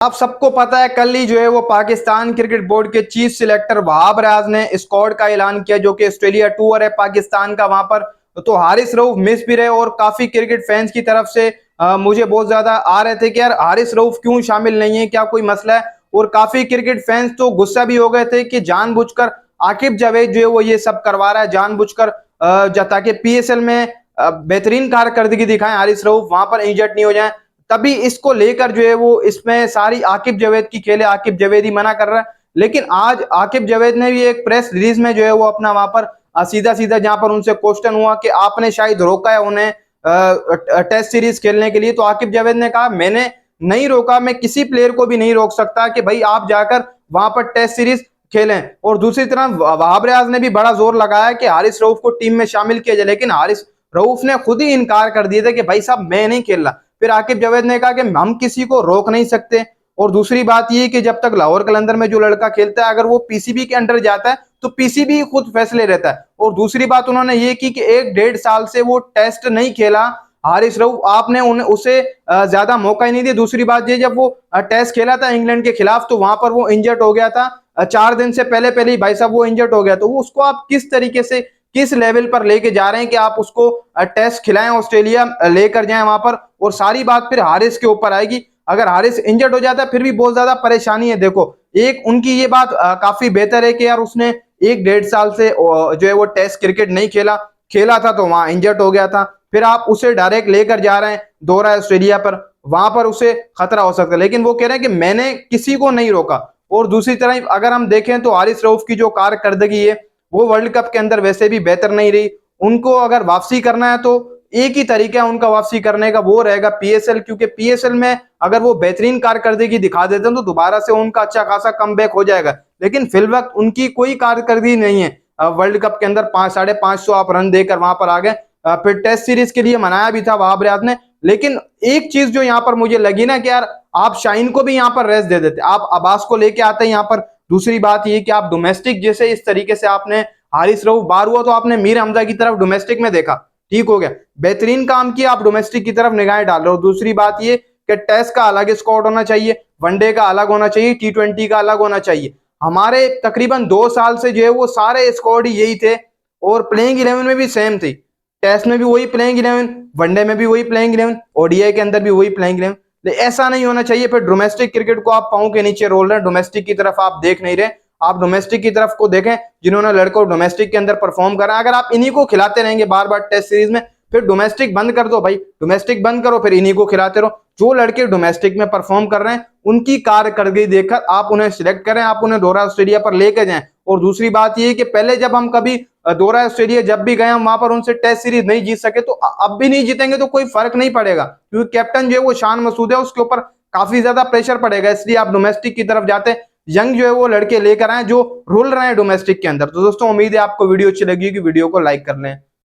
आप सबको पता है कल ही जो है वो पाकिस्तान क्रिकेट बोर्ड के चीफ सिलेक्टर वहाब रियाज ने स्क्वाड का ऐलान किया, जो कि ऑस्ट्रेलिया टूर है पाकिस्तान का। वहां पर तो हारिस रऊफ मिस भी रहे और काफी क्रिकेट फैंस की तरफ से मुझे बहुत ज्यादा आ रहे थे कि यार हारिस रऊफ क्यों शामिल नहीं है, क्या कोई मसला है। और काफी क्रिकेट फैंस तो गुस्सा भी हो गए थे कि जानबूझकर आकिब जावेद जो है वो ये सब करवा रहा है, जानबूझकर ताकि पीएसएल में बेहतरीन कारकर्दगी दिखाएं हारिस रऊफ, वहां पर इंजर्ड नहीं हो जाए। तभी इसको लेकर जो है वो इसमें सारी आकिब जावेद की खेल है, आकिब जावेद ही मना कर रहा है। लेकिन आज आकिब जावेद ने भी एक प्रेस रिलीज में जो है वो अपना वहां पर सीधा सीधा जहां पर उनसे क्वेश्चन हुआ कि आपने शायद रोका है उन्हें टेस्ट सीरीज खेलने के लिए, तो आकिब जावेद ने कहा मैंने नहीं रोका, मैं किसी प्लेयर को भी नहीं रोक सकता कि भाई आप जाकर वहां पर टेस्ट सीरीज खेलें। और दूसरी तरफ वहाब रियाज ने भी बड़ा जोर लगाया कि हारिस रऊफ को टीम में शामिल किया जाए, लेकिन हारिस रऊफ ने खुद ही इनकार कर दिया था कि भाई साहब मैं नहीं खेल रहा। फिर आकिब जावेद ने कहा कि हम किसी को रोक नहीं सकते। और दूसरी बात ये कि जब तक लाहौर कलंदर में जो लड़का खेलता है अगर वो पीसीबी के अंडर जाता है तो पीसीबी खुद फैसले रहता है। और दूसरी बात उन्होंने ये की कि 1-1.5 साल से वो टेस्ट नहीं खेला हारिस रऊफ, आपने उन्हें उसे ज्यादा मौका ही नहीं दिया। दूसरी बात ये, जब वो टेस्ट खेला था इंग्लैंड के खिलाफ तो वहां पर वो इंजर्ड हो गया था, 4 दिन से पहले ही भाई साहब वो इंजर्ड हो गया। तो वो उसको आप किस तरीके से किस लेवल पर लेके जा रहे हैं कि आप उसको टेस्ट खिलाएं, ऑस्ट्रेलिया लेकर जाएं वहां पर। और सारी बात फिर हारिस के ऊपर आएगी। अगर हारिस इंजर्ड हो जाता है फिर भी बहुत ज्यादा परेशानी है। देखो एक उनकी ये बात काफी बेहतर है कि यार उसने 1-1.5 साल से जो है वो टेस्ट क्रिकेट नहीं खेला था तो वहां इंजर्ड हो गया था। फिर आप उसे डायरेक्ट लेकर जा रहे हैं दौरा ऑस्ट्रेलिया पर, वहां पर उसे खतरा हो सकता है। लेकिन वो कह रहे हैं कि मैंने किसी को नहीं रोका। और दूसरी तरफ अगर हम देखें तो हारिस रऊफ की जो कारकर्दगी है वो वर्ल्ड कप के अंदर वैसे भी बेहतर नहीं रही। उनको अगर वापसी करना है तो एक ही तरीका है उनका वापसी करने का, वो रहेगा पीएसएल। क्योंकि पीएसएल में अगर वो बेहतरीन कारकर्दगी दिखा देते हैं तो दोबारा से उनका अच्छा खासा कमबैक हो जाएगा। लेकिन फिलवक्त उनकी कोई कारकर्दगी नहीं है। वर्ल्ड कप के अंदर 550 आप रन देकर वहां पर आ गए। फिर टेस्ट सीरीज के लिए मनाया भी था वहाब रियाज ने। लेकिन एक चीज जो यहाँ पर मुझे लगी ना कि यार आप शाहीन को भी यहाँ पर रेस्ट दे देते, आप अब्बास को लेके आते यहाँ पर। दूसरी बात ये कि आप डोमेस्टिक जैसे इस तरीके से आपने हारिस रऊफ बाहर हुआ तो आपने मीर हमजा की तरफ डोमेस्टिक में देखा, ठीक हो गया, बेहतरीन काम किया, आप डोमेस्टिक की तरफ निगाहें डाल रहे हो। दूसरी बात ये कि टेस्ट का अलग स्क्वाड होना चाहिए, वनडे का अलग होना चाहिए, T20 का अलग होना चाहिए। हमारे तकरीबन 2 साल से जो है वो सारे स्क्वाड यही थे और प्लेइंग 11 में भी सेम थी। टेस्ट में भी वही प्लेइंग 11, वनडे में भी वही प्लेइंग 11, ओडीआई के अंदर भी वही प्लेइंग 11। ऐसा नहीं होना चाहिए। फिर डोमेस्टिक क्रिकेट को आप पांव के नीचे रोल रहे हैं, डोमेस्टिक की तरफ आप देख नहीं रहे। आप डोमेस्टिक की तरफ को देखें जिन्होंने लड़कों डोमेस्टिक के अंदर परफॉर्म करा। अगर आप इन्हीं को खिलाते रहेंगे बार बार टेस्ट सीरीज में फिर डोमेस्टिक बंद कर दो भाई, डोमेस्टिक बंद करो, फिर इन्हीं को खिलाते रहो। जो लड़के डोमेस्टिक में परफॉर्म कर रहे हैं उनकी कारकर्दगी देखकर आप उन्हें सिलेक्ट करें, आप उन्हें दौरा ऑस्ट्रेलिया पर लेके जाएं। और दूसरी बात ये कि पहले जब हम कभी दौरा ऑस्ट्रेलिया जब भी गए हम वहां पर उनसे टेस्ट सीरीज नहीं जीत सके, तो अब भी नहीं जीतेंगे तो कोई फर्क नहीं पड़ेगा, क्योंकि कैप्टन जो है वो शान मसूद है, उसके ऊपर काफी ज्यादा प्रेशर पड़ेगा। इसलिए आप डोमेस्टिक की तरफ जाते यंग जो है वो लड़के लेकर आए जो रुल रहे हैं डोमेस्टिक के अंदर। तो दोस्तों उम्मीद है आपको वीडियो अच्छी लगी कि वीडियो को लाइक कर लें।